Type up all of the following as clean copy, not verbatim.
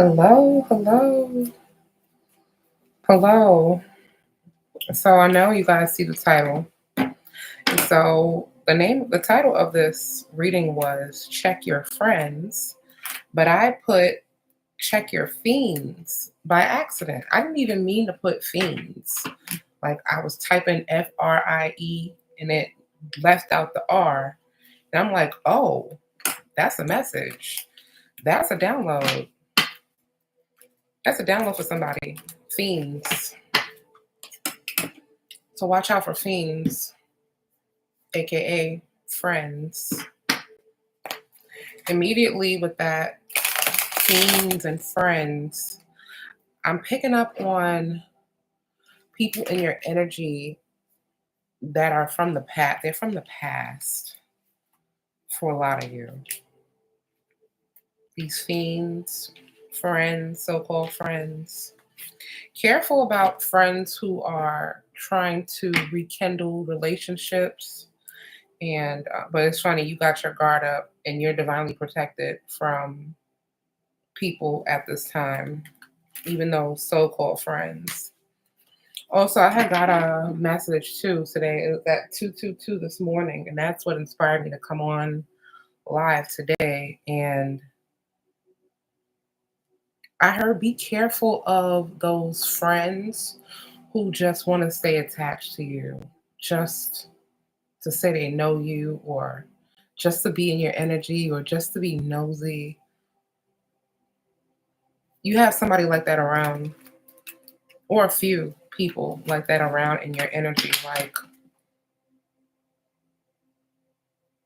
Hello, hello, hello. So I know you guys see the title. And so the title of this reading was Check Your Friends, but I put Check Your Fiends by accident. I didn't even mean to put fiends. Like I was typing FRIE and it left out the R. And I'm like, oh, that's a message. That's a download. That's a download for somebody. Fiends. So watch out for fiends, aka friends. Immediately with that, fiends and friends, I'm picking up on people in your energy that are from the past. They're from the past for a lot of you. These fiends, friends, so called friends. Careful about friends who are trying to rekindle relationships. And but it's funny, you got your guard up and you're divinely protected from people at this time, even though so-called friends. Also, I had got a message too today. It was at 222 this morning, and that's what inspired me to come on live today. And I heard be careful of those friends who just want to stay attached to you, just to say they know you, or just to be in your energy, or just to be nosy. You have somebody like that around, or a few people like that around in your energy. Like,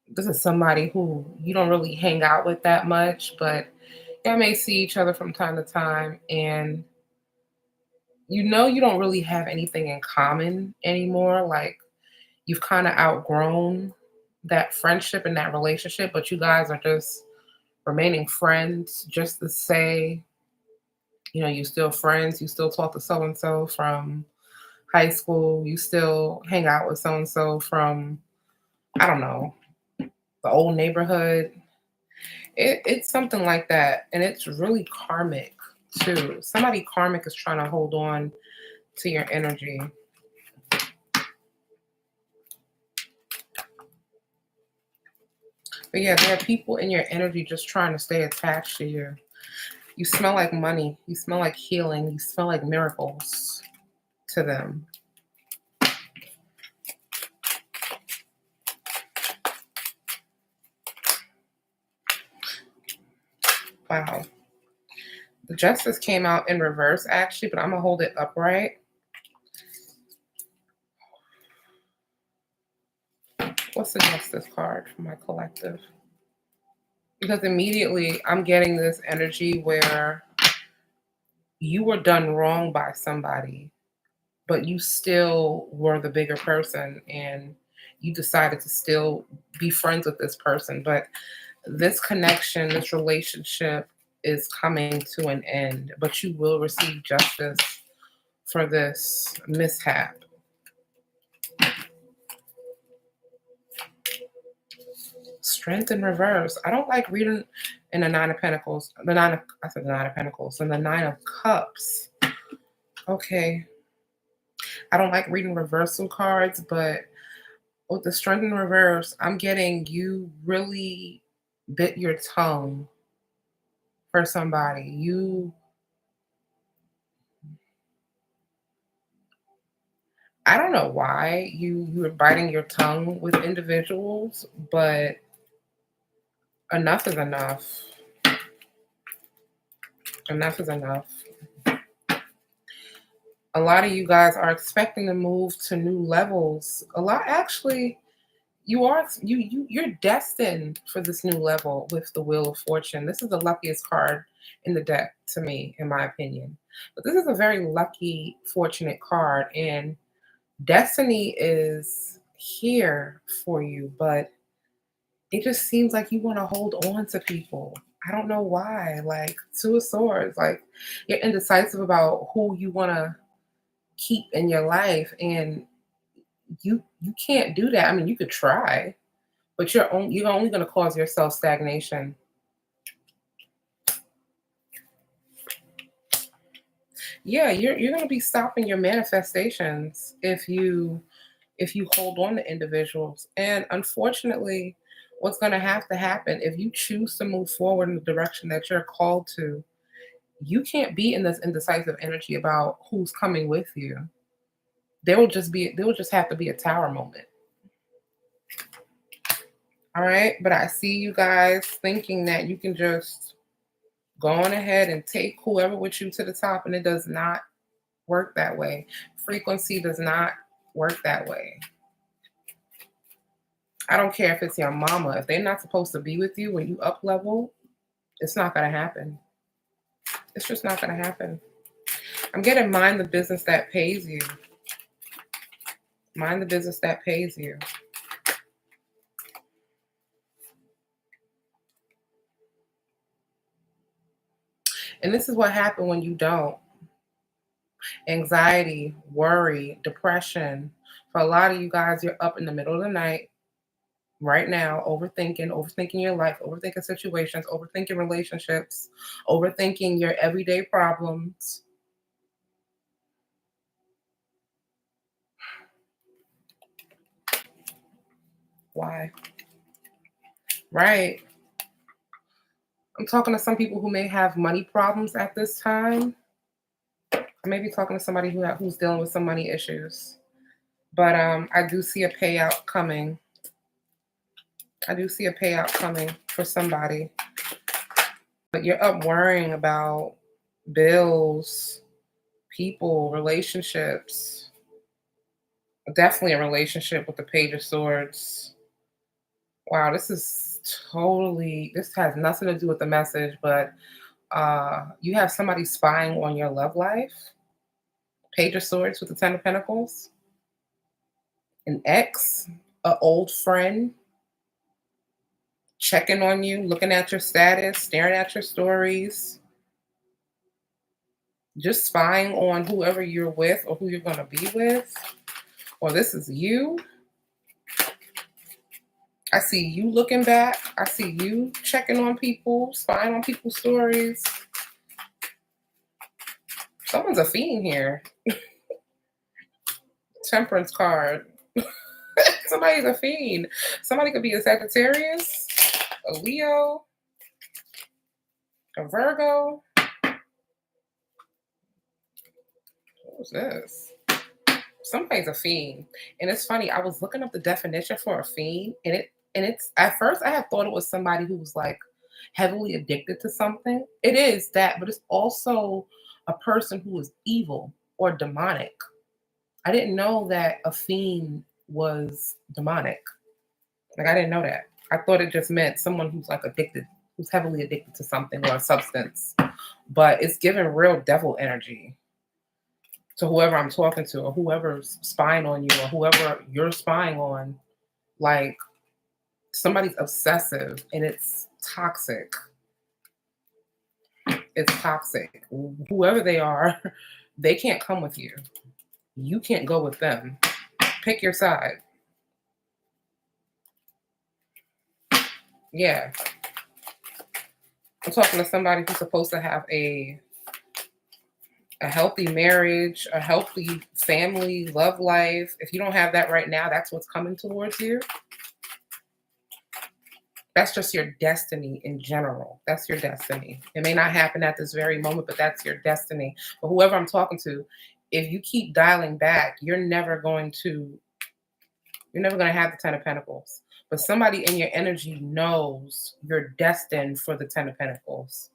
this is somebody who you don't really hang out with that much, but y'all may see each other from time to time, and you know you don't really have anything in common anymore. Like, you've kind of outgrown that friendship and that relationship, but you guys are just remaining friends just to say, you still friends, you still talk to so and so from high school, you still hang out with so and so from, I don't know, the old neighborhood. It's something like that. And it's really karmic too. Somebody karmic is trying to hold on to your energy. But yeah, there are people in your energy just trying to stay attached to you. You smell like money. You smell like healing. You smell like miracles to them. Wow. The justice came out in reverse actually, but I'm going to hold it upright. What's the justice card for my collective? Because immediately I'm getting this energy where you were done wrong by somebody, but you still were the bigger person and you decided to still be friends with this person. But this connection, this relationship is coming to an end, but you will receive justice for this mishap. Strength in reverse. I don't like reading in the Nine of Pentacles. I said the Nine of Pentacles and the Nine of Cups. Okay. I don't like reading reversal cards, but with the strength in reverse, I'm getting you really bit your tongue for somebody. I don't know why you were biting your tongue with individuals, but enough is enough. Enough is enough. A lot of you guys are expecting to move to new levels. A lot actually you're destined for this new level with the Wheel of Fortune. This is the luckiest card in the deck to me, in my opinion. But this is a very lucky, fortunate card, and destiny is here for you, but it just seems like you want to hold on to people. I don't know why. Like, Two of Swords, like you're indecisive about who you want to keep in your life, and you can't do that. I mean, you could try, but you're only going to cause yourself stagnation. Yeah, you're gonna be stopping your manifestations if you hold on to individuals. And unfortunately, what's gonna have to happen if you choose to move forward in the direction that you're called to, you can't be in this indecisive energy about who's coming with you. There will just have to be a tower moment. All right. But I see you guys thinking that you can just go on ahead and take whoever with you to the top, and it does not work that way. Frequency does not work that way. I don't care if it's your mama. If they're not supposed to be with you when you up level, it's not going to happen. It's just not going to happen. I'm getting mind the business that pays you. Mind the business that pays you. And this is what happened when you don't. Anxiety, worry, depression. For a lot of you guys, you're up in the middle of the night right now, overthinking your life, overthinking situations, overthinking relationships, overthinking your everyday problems. Why? Right. I'm talking to some people who may have money problems at this time. I may be talking to somebody who's dealing with some money issues. But I do see a payout coming. I do see a payout coming for somebody. But you're up worrying about bills, people, relationships. Definitely a relationship with the Page of Swords. Wow, this has nothing to do with the message, but you have somebody spying on your love life. Page of Swords with the Ten of Pentacles. An ex, an old friend, checking on you, looking at your status, staring at your stories, just spying on whoever you're with or who you're going to be with, or this is you. I see you looking back. I see you checking on people, spying on people's stories. Someone's a fiend here. Temperance card. Somebody's a fiend. Somebody could be a Sagittarius, a Leo, a Virgo. What was this? Somebody's a fiend. And it's funny, I was looking up the definition for a fiend, and it's at first I had thought it was somebody who was like heavily addicted to something. It is that, but it's also a person who is evil or demonic. I didn't know that a fiend was demonic. Like I didn't know that. I thought it just meant someone who's like addicted, who's heavily addicted to something or a substance. But it's giving real devil energy to whoever I'm talking to or whoever's spying on you or whoever you're spying on. Like somebody's obsessive and it's toxic. It's toxic. Whoever they are, they can't come with you. You can't go with them. Pick your side. Yeah. I'm talking to somebody who's supposed to have a healthy marriage, a healthy family, love life. If you don't have that right now, that's what's coming towards you. That's just your destiny in general. That's your destiny. It may not happen at this very moment, but that's your destiny. But whoever I'm talking to, if you keep dialing back, you're never going to have the 10 of Pentacles. But somebody in your energy knows you're destined for the 10 of Pentacles.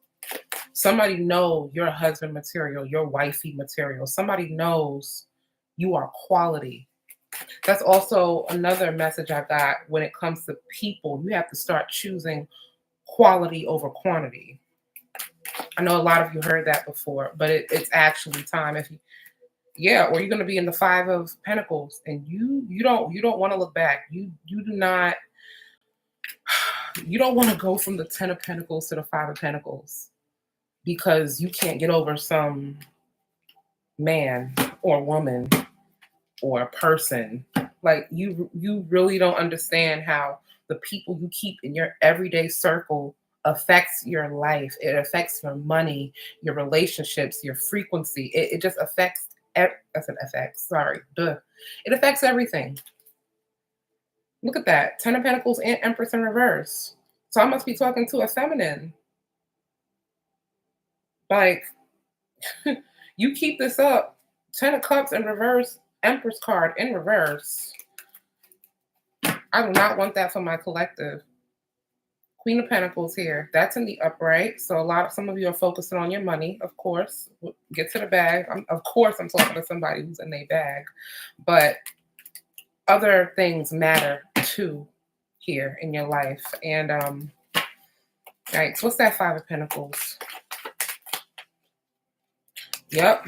Somebody know you're husband material, you're wifey material. Somebody knows you are quality. That's also another message I got when it comes to people. You have to start choosing quality over quantity. I know a lot of you heard that before, but it's actually time. If you, yeah, or you're going to be in the 5 of Pentacles, and you don't want to look back. You do not. You don't want to go from the 10 of Pentacles to the 5 of Pentacles because you can't get over some man or woman or a person. Like you really don't understand how the people you keep in your everyday circle affects your life. It affects your money, your relationships, your frequency. It just affects. That's an affects. Sorry, duh. It affects everything. Look at that, 10 of Pentacles and Empress in reverse. So I must be talking to a feminine. Like, you keep this up, 10 of Cups in reverse, Empress card in reverse. I do not want that for my collective. Queen of Pentacles here. That's in the upright. So some of you are focusing on your money, of course. Get to the bag. Of course, I'm talking to somebody who's in their bag. But other things matter too here in your life. And all right, so what's that 5 of Pentacles? Yep.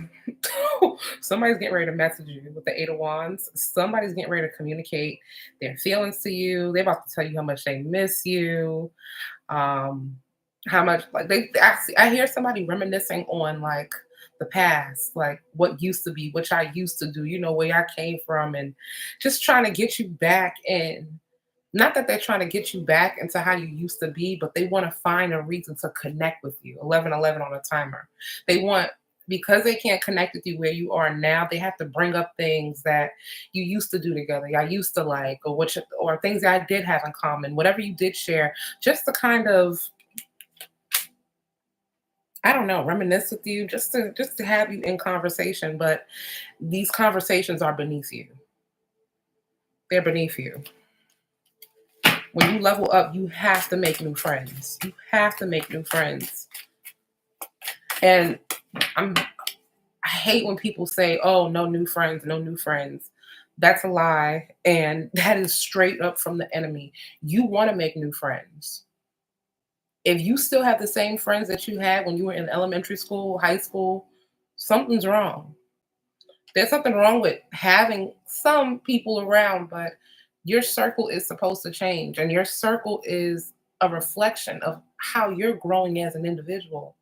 Somebody's getting ready to message you with the 8 of Wands. Somebody's getting ready to communicate their feelings to you. They're about to tell you how much they miss you. How much like I hear somebody reminiscing on like the past, like what used to be, which I used to do, where I came from, and just trying to get you back in. Not that they're trying to get you back into how you used to be, but they want to find a reason to connect with you. 1111 on a timer. They want, because they can't connect with you where you are now, they have to bring up things that you used to do together, I used to like, or things that I did have in common, whatever you did share, just to kind of, I don't know, reminisce with you, just to have you in conversation. But these conversations are beneath you. They're beneath you. When you level up, you have to make new friends. You have to make new friends. And I hate when people say, "Oh, no new friends, no new friends." That's a lie, and that is straight up from the enemy. You want to make new friends. If you still have the same friends that you had when you were in elementary school, high school, something's wrong. There's something wrong with having some people around, but your circle is supposed to change, and your circle is a reflection of how you're growing as an individual.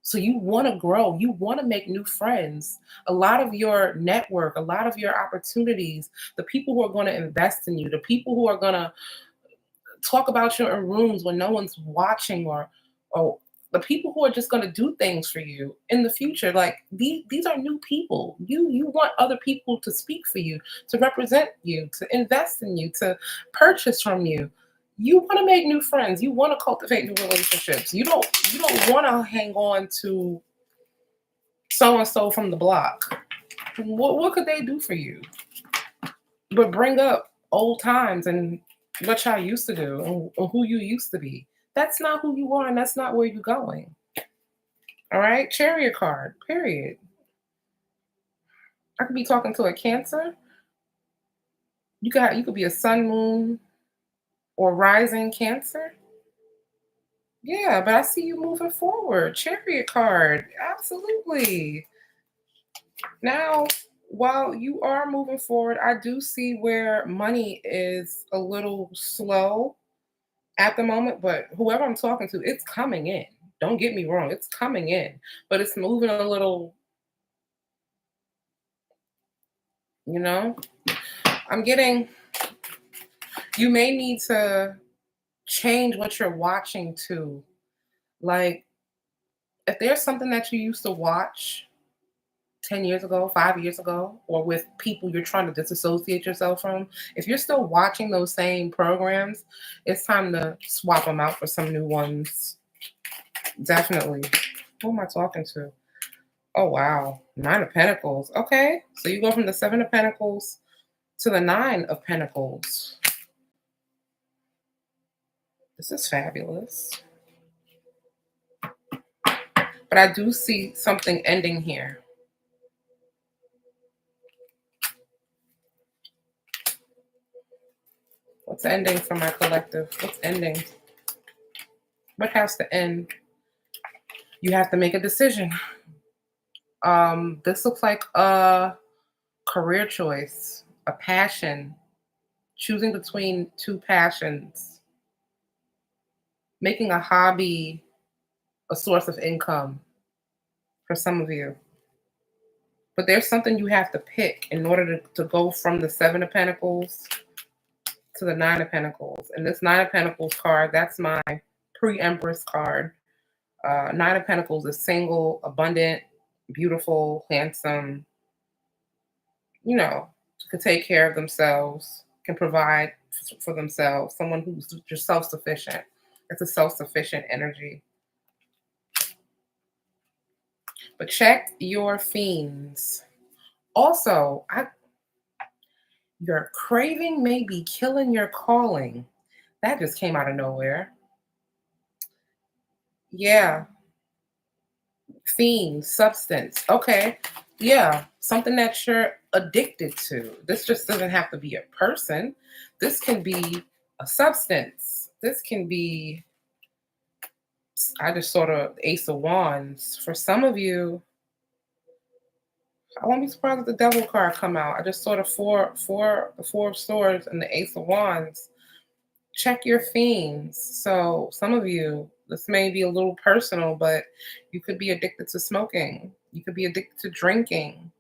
So you want to grow, you want to make new friends. A lot of your network, a lot of your opportunities, the people who are going to invest in you, the people who are going to talk about you in rooms when no one's watching, or the people who are just going to do things for you in the future, like these are new people. You want other people to speak for you, to represent you, to invest in you, to purchase from you. You want to make new friends, you want to cultivate new relationships. You don't want to hang on to so and so from the block. What could they do for you but bring up old times and what y'all used to do, and who you used to be? That's not who you are, and that's not where you're going. All right, Chariot card. Period. I could be talking to a Cancer. You could be a Sun, Moon, or rising Cancer. Yeah, but I see you moving forward. Chariot card. Absolutely. Now, while you are moving forward, I do see where money is a little slow at the moment, but whoever I'm talking to, it's coming in. Don't get me wrong, it's coming in, but it's moving a little, you know. I'm getting, you may need to change what you're watching to. Like, if there's something that you used to watch 10 years ago, 5 years ago, or with people you're trying to disassociate yourself from, if you're still watching those same programs, it's time to swap them out for some new ones. Definitely. Who am I talking to? Oh, wow. 9 of Pentacles. Okay. So you go from the 7 of Pentacles to the 9 of Pentacles. This is fabulous. But I do see something ending here. What's ending for my collective? What's ending? What has to end? You have to make a decision. This looks like a career choice, a passion, choosing between two passions, making a hobby a source of income for some of you. But there's something you have to pick in order to go from the 7 of Pentacles to the 9 of Pentacles. And this 9 of Pentacles card, that's my pre-Empress card. Nine of Pentacles is single, abundant, beautiful, handsome, you know, can take care of themselves, can provide for themselves, someone who's just self-sufficient. It's a self-sufficient energy. But check your fiends. Also, your craving may be killing your calling. That just came out of nowhere. Yeah, fiend, substance. Okay. Yeah, something that you're addicted to. This just doesn't have to be a person. This can be a substance. This can be, I just sort of Ace of Wands. For some of you, I won't be surprised if the Devil card come out. I just saw the four of Swords and the Ace of Wands. Check your fiends. So some of you, this may be a little personal, but you could be addicted to smoking. You could be addicted to drinking.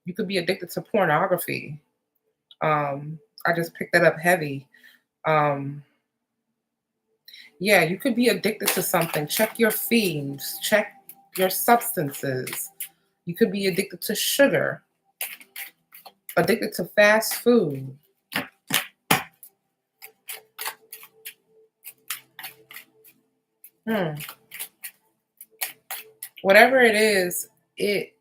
You could be addicted to pornography. I just picked that up heavy. Um, yeah, you could be addicted to something. Check your fiends. Check your substances. You could be addicted to sugar, addicted to fast food. Hmm. Whatever it is, it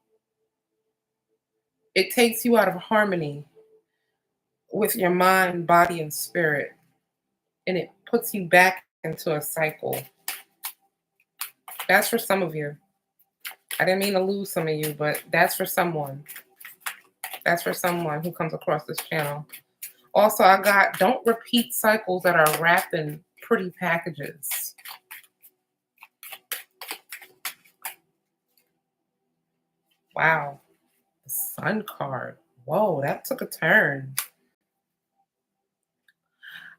takes you out of harmony with your mind, body, and spirit, and it puts you back into a cycle. That's for some of you. I didn't mean to lose some of you, but that's for someone. That's for someone who comes across this channel. Also, I got don't repeat cycles that are wrapped in pretty packages. Wow. The Sun card. Whoa, that took a turn.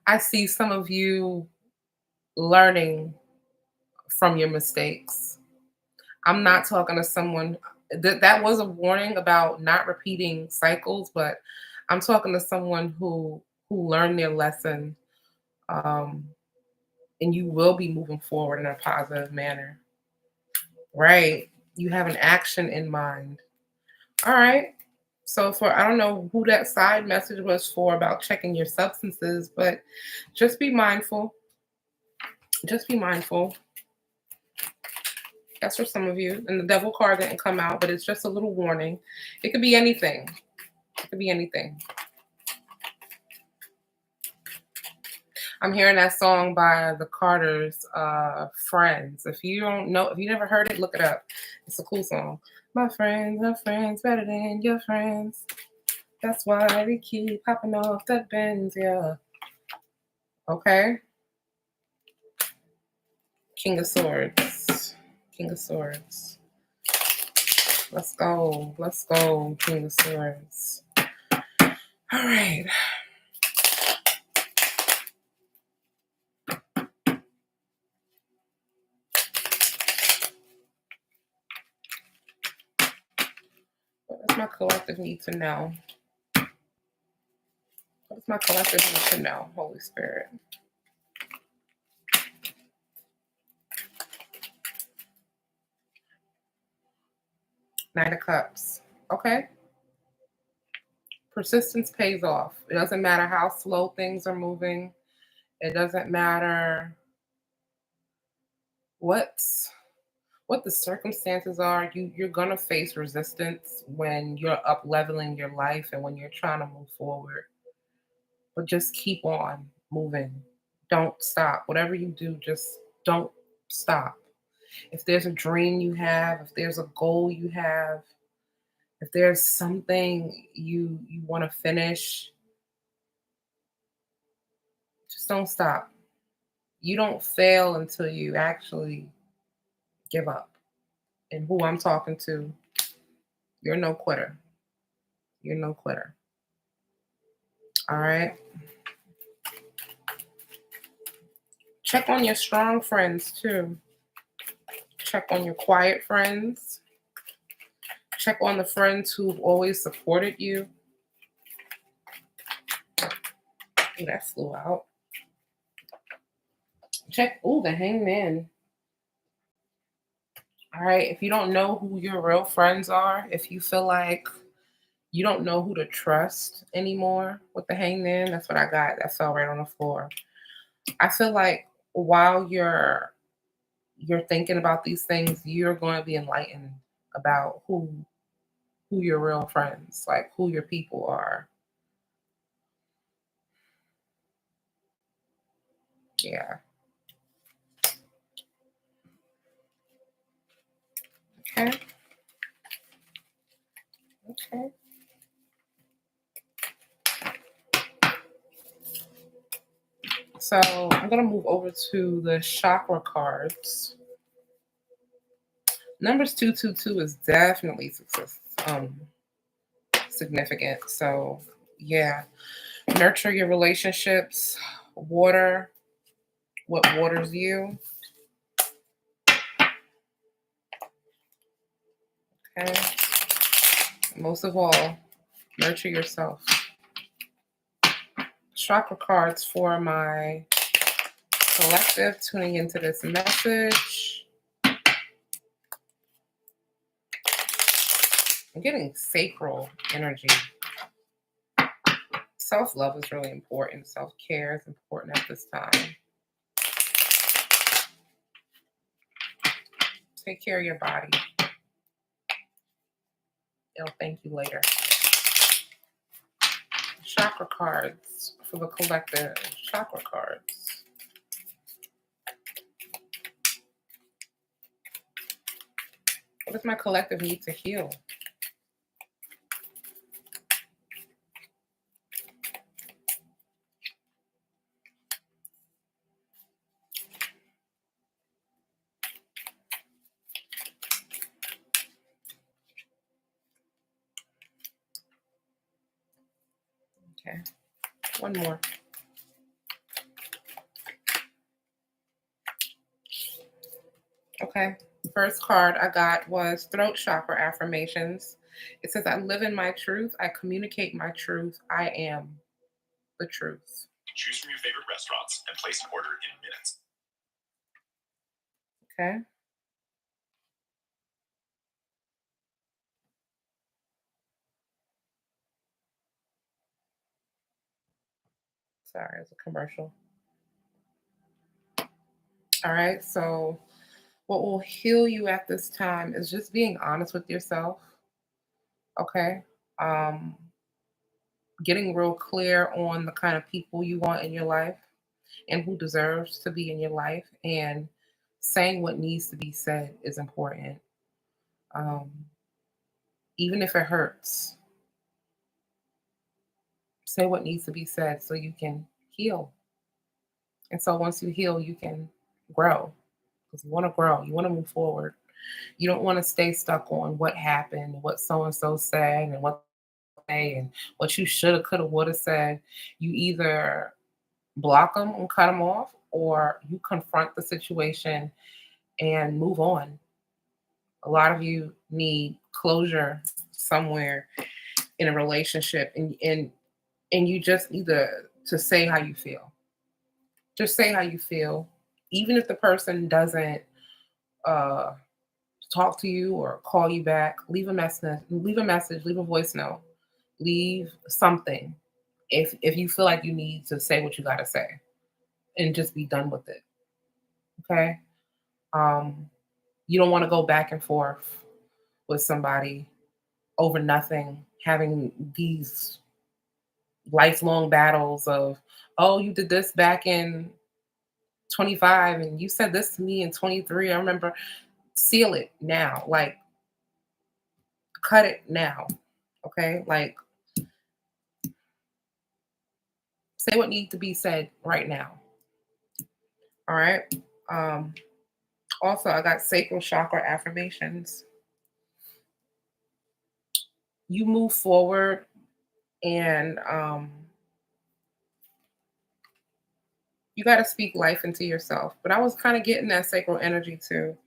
I see some of you learning from your mistakes. I'm not talking to someone that was a warning about not repeating cycles, but I'm talking to someone who learned their lesson, um, and you will be moving forward in a positive manner. Right? You have an action in mind. All right. So for I don't know who that side message was for about checking your substances, but just be mindful. Just be mindful. That's for some of you. And the Devil card didn't come out, but it's just a little warning. It could be anything. It could be anything. I'm hearing that song by the Carters, Friends. If you don't know, if you never heard it, look it up. It's a cool song. My friends are friends better than your friends. That's why we keep popping off the bends, yeah. Okay. King of Swords. King of Swords. Let's go. Let's go, King of Swords. All right. What does my collective need to know? What does my collective need to know, Holy Spirit? Knight of Cups. Okay. Persistence pays off. It doesn't matter how slow things are moving. It doesn't matter what the circumstances are. You're gonna face resistance when you're up leveling your life and when you're trying to move forward. But just keep on moving. Don't stop. Whatever you do, just don't stop. If there's a dream you have, if there's a goal you have, if there's something you want to finish, just don't stop. You don't fail until you actually give up. And who I'm talking to, you're no quitter. You're no quitter. All right. Check on your strong friends too. Check on your quiet friends. Check on the friends who've always supported you. Oh, that flew out. Check. Ooh, the hangman. All right. If you don't know who your real friends are, if you feel like you don't know who to trust anymore with the hangman, that's what I got. That fell right on the floor. I feel like while you're thinking about these things, you're going to be enlightened about who your real friends, like who your people are. Yeah. Okay. Okay. So I'm gonna move over to the chakra cards. Numbers 222 is definitely success, significant. So yeah, nurture your relationships. Water what waters you. Okay. Most of all, nurture yourself. Chakra cards for my collective tuning into this message. I'm getting sacral energy. Self love is really important. Self care is important at this time. Take care of your body. It'll thank you later. Chakra cards for the collective. Chakra cards. What does my collective need to heal? Okay. One more. Okay. First card I got was throat chakra affirmations. It says, I live in my truth. I communicate my truth. I am the truth. Choose from your favorite restaurants and place an order in minutes. Okay. Sorry, it's a commercial. All right. So, what will heal you at this time is just being honest with yourself. Okay. Um, Getting real clear on the kind of people you want in your life and who deserves to be in your life, and saying what needs to be said is important. Um, Even if it hurts, say what needs to be said so you can heal. And so once you heal, you can grow because you want to grow, you want to move forward. You don't want to stay stuck on what happened, what so and so said, and what they and what you should have, could have, would have said. You either block them and cut them off, or you confront the situation and move on. A lot of you need closure somewhere in a relationship, and you just need to say how you feel. Just say how you feel, even if the person doesn't uh, talk to you or call you back. Leave a message. Leave a message. Leave a voice note. Leave something if you feel like you need to say what you got to say, and just be done with it. Okay. Um, you don't want to go back and forth with somebody over nothing, having these lifelong battles of, oh, you did this back in 25 and you said this to me in 23. I remember. Seal it now. Like, cut it now. Okay? Like, say what needs to be said right now. All right? Um Also, I got sacral chakra affirmations. You move forward, and you got to speak life into yourself. But I was kind of getting that sacral energy too.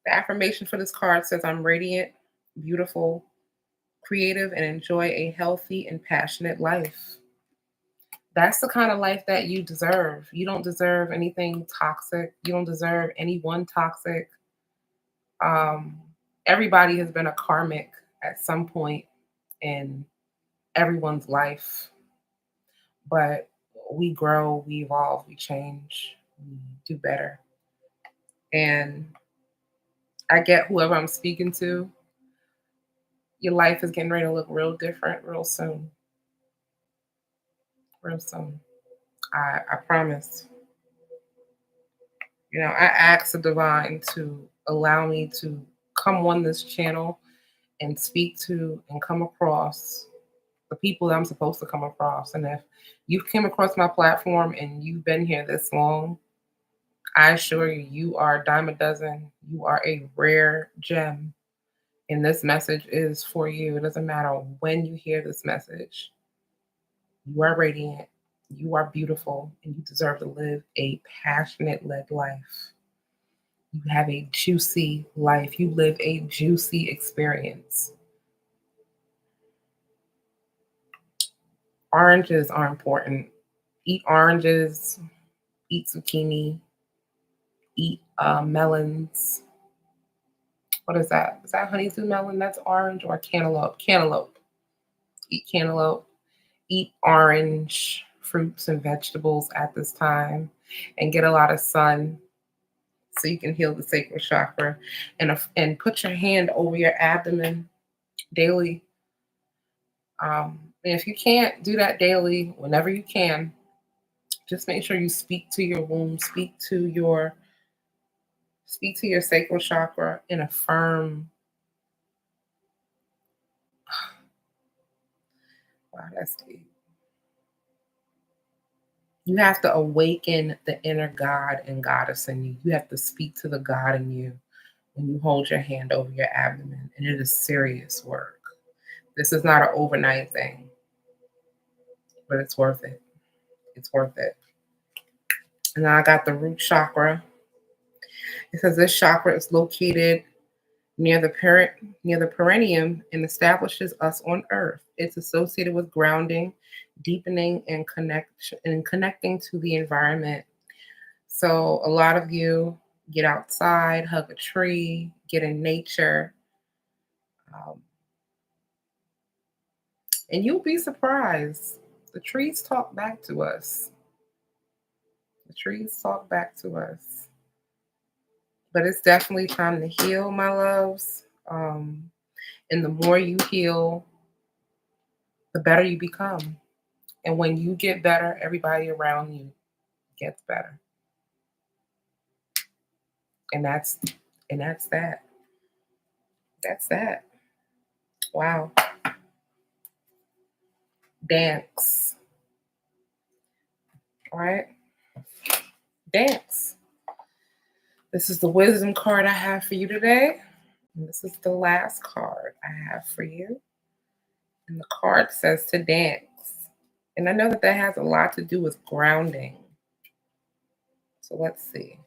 The affirmation for this card says, I'm radiant, beautiful, creative, and enjoy a healthy and passionate life. That's the kind of life that you deserve. You don't deserve anything toxic. You don't deserve anyone toxic. Um, Everybody has been a karmic at some point in everyone's life, but we grow, we evolve, we change, we do better. And I get whoever I'm speaking to, your life is getting ready to look real different real soon. Real soon. I promise. I asked the divine to allow me to come on this channel and speak to and come across the people that I'm supposed to come across. And if you came across my platform and you've been here this long, I assure you, you are a dime a dozen. You are a rare gem. And this message is for you. It doesn't matter when you hear this message. You are radiant. You are beautiful. And you deserve to live a passionate led life. You have a juicy life. You live a juicy experience. Oranges are important. Eat oranges, eat zucchini, eat melons. What is that? Is that honeydew melon? That's orange or cantaloupe? Cantaloupe. Eat cantaloupe. Eat orange fruits and vegetables at this time and get a lot of sun so you can heal the sacral chakra and put your hand over your abdomen daily. And if you can't do that daily, whenever you can, just make sure you speak to your womb, speak to your sacral chakra and affirm. Wow, that's deep. You have to awaken the inner God and goddess in you. You have to speak to the God in you when you hold your hand over your abdomen, and it is serious work. This is not an overnight thing, but it's worth it. It's worth it. And now I got the root chakra. It says this chakra is located near the perineum and establishes us on earth. It's associated with grounding, deepening, and connecting to the environment. So a lot of you get outside, hug a tree, get in nature, um, and you'll be surprised. The trees talk back to us. The trees talk back to us. But it's definitely time to heal, my loves. And the more you heal, the better you become. And when you get better, everybody around you gets better. And that's that. That's that. Wow. Dance. All right. Dance. This is the wisdom card I have for you today. And this is the last card I have for you. And the card says to dance. And I know that has a lot to do with grounding. So let's see.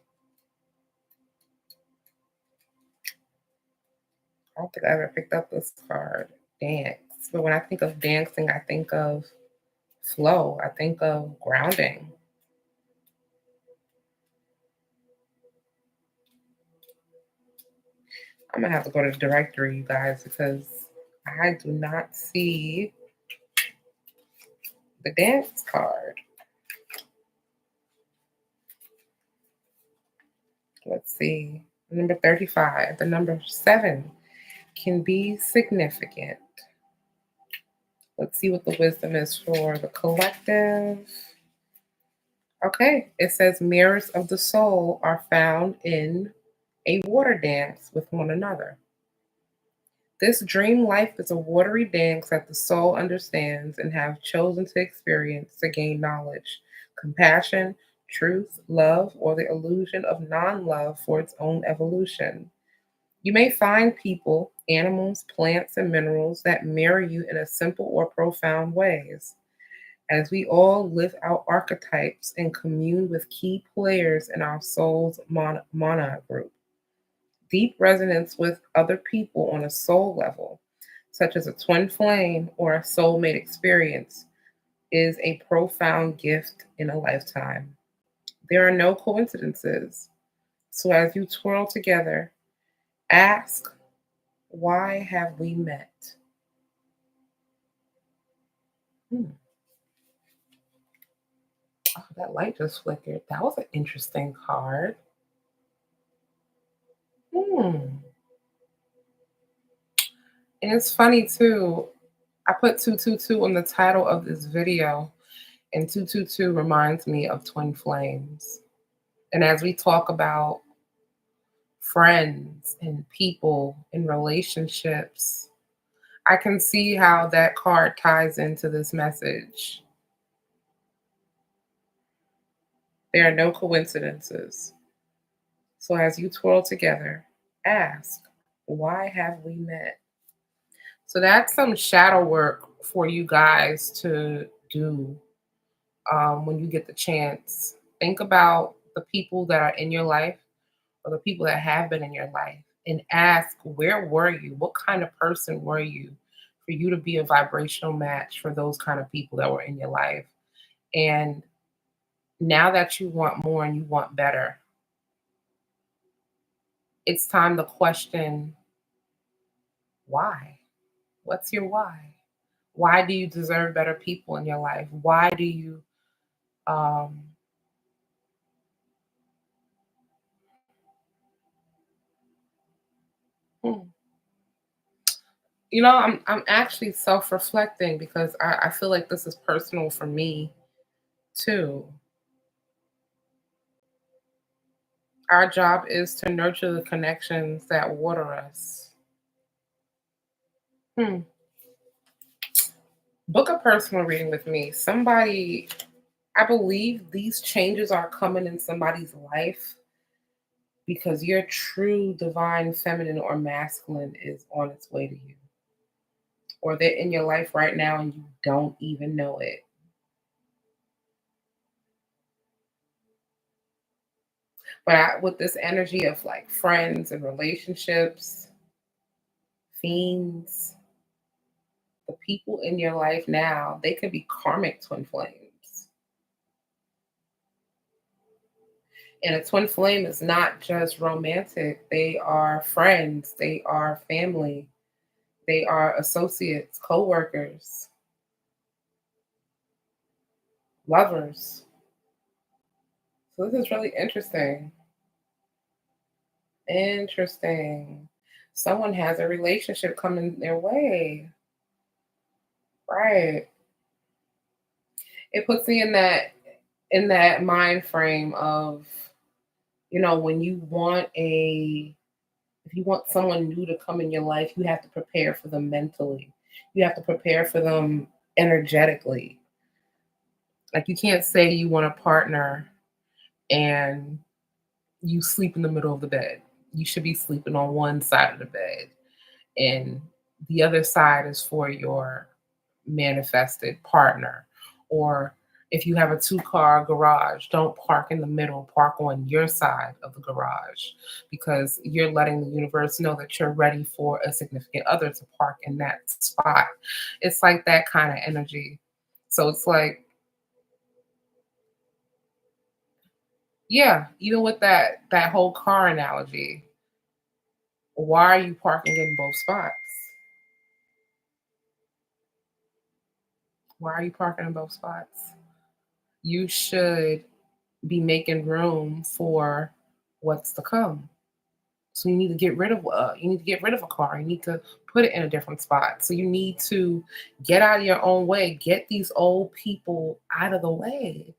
I don't think I ever picked up this card. Dance. But when I think of dancing, I think of flow. I think of grounding. I'm gonna have to go to the directory, you guys, because I do not see the dance card. Let's see. Number 35, the number 7 can be significant. Let's see what the wisdom is for the collective. Okay, it says mirrors of the soul are found in a water dance with one another. This dream life is a watery dance that the soul understands and have chosen to experience to gain knowledge, compassion, truth, love, or the illusion of non love for its own evolution. You may find people, animals, plants, and minerals that mirror you in a simple or profound ways. As we all live out archetypes and commune with key players in our soul's mana group. Deep resonance with other people on a soul level, such as a twin flame or a soulmate experience, is a profound gift in a lifetime. There are no coincidences. So as you twirl together, ask, why have we met? Hmm. Oh, that light just flickered. That was an interesting card. Hmm. And it's funny too. I put 222 on the title of this video, and 222 reminds me of twin flames. And as we talk about friends and people and relationships, I can see how that card ties into this message. There are no coincidences. So as you twirl together, ask, why have we met? So that's some shadow work for you guys to do when you get the chance. Think about the people that are in your life or the people that have been in your life and ask, where were you? What kind of person were you for you to be a vibrational match for those kind of people that were in your life? And now that you want more and you want better, it's time to question why. What's your why? Why do you deserve better people in your life? Why do you um hmm, I'm actually self-reflecting because I feel like this is personal for me too. Our job is to nurture the connections that water us. Hmm. Book a personal reading with me. Somebody, I believe these changes are coming in somebody's life because your true divine feminine or masculine is on its way to you, or they're in your life right now and you don't even know it. But with this energy of like friends and relationships, fiends, the people in your life now, they could be karmic twin flames. And a twin flame is not just romantic, they are friends, they are family, they are associates, co workers, lovers. So this is really interesting. Interesting. Someone has a relationship coming their way. Right. It puts me in that mind frame of, when you want a if you want someone new to come in your life, you have to prepare for them mentally. You have to prepare for them energetically. Like you can't say you want a partner and you sleep in the middle of the bed. You should be sleeping on one side of the bed, and the other side is for your manifested partner. Or if you have a two-car garage, don't park in the middle, park on your side of the garage because you're letting the universe know that you're ready for a significant other to park in that spot. It's like that kind of energy. So it's like, yeah, even with that whole car analogy, why are you parking in both spots? Why are you parking in both spots? You should be making room for what's to come. So you need to get rid of a car. You need to put it in a different spot. So you need to get out of your own way. Get these old people out of the way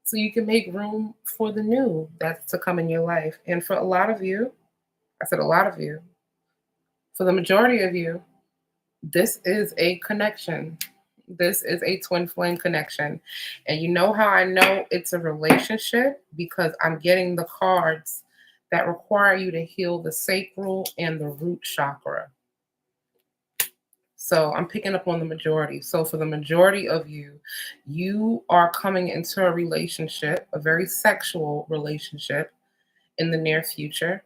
so you can make room for the new that's to come in your life. And for a lot of you, I said a lot of you, for the majority of you, this is a connection. This is a twin flame connection. And you know how I know it's a relationship? Because I'm getting the cards that require you to heal the sacral and the root chakra. So I'm picking up on the majority. So for the majority of you, you are coming into a relationship, a very sexual relationship in the near future.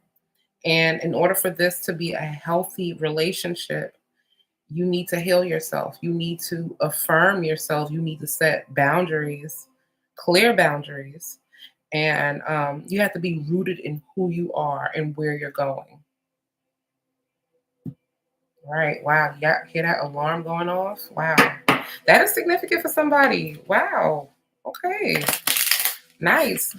And in order for this to be a healthy relationship, You need to heal yourself. You need to affirm yourself. You need to set boundaries, clear boundaries. And you have to be rooted in who you are and where you're going. Right. Wow. You got hear that alarm going off? Wow. That is significant for somebody. Wow. Okay. Nice.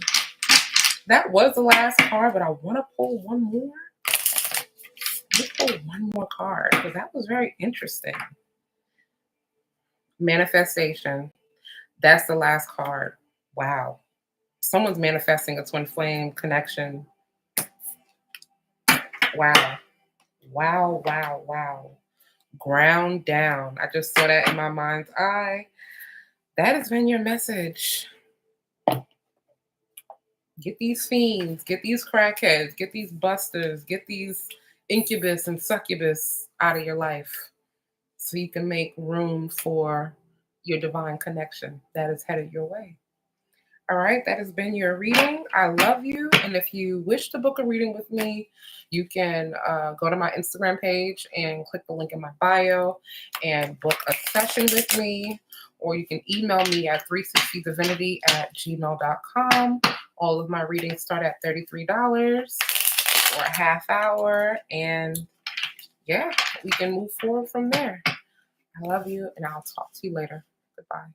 That was the last card, but I want to pull one more. Let's pull one more card because that was very interesting. Manifestation. That's the last card. Wow. Someone's manifesting a twin flame connection. Wow. Wow. Wow. Wow. Ground down. I just saw that in my mind's eye. That has been your message. Get these fiends, get these crackheads, get these busters, get these incubus and succubus out of your life so you can make room for your divine connection that is headed your way. All right, that has been your reading. I love you. And if you wish to book a reading with me, you can go to my Instagram page and click the link in my bio and book a session with me. Or you can email me at 360divinity@gmail.com. All of my readings start at $33 for a half hour. And yeah, we can move forward from there. I love you, and I'll talk to you later. Goodbye.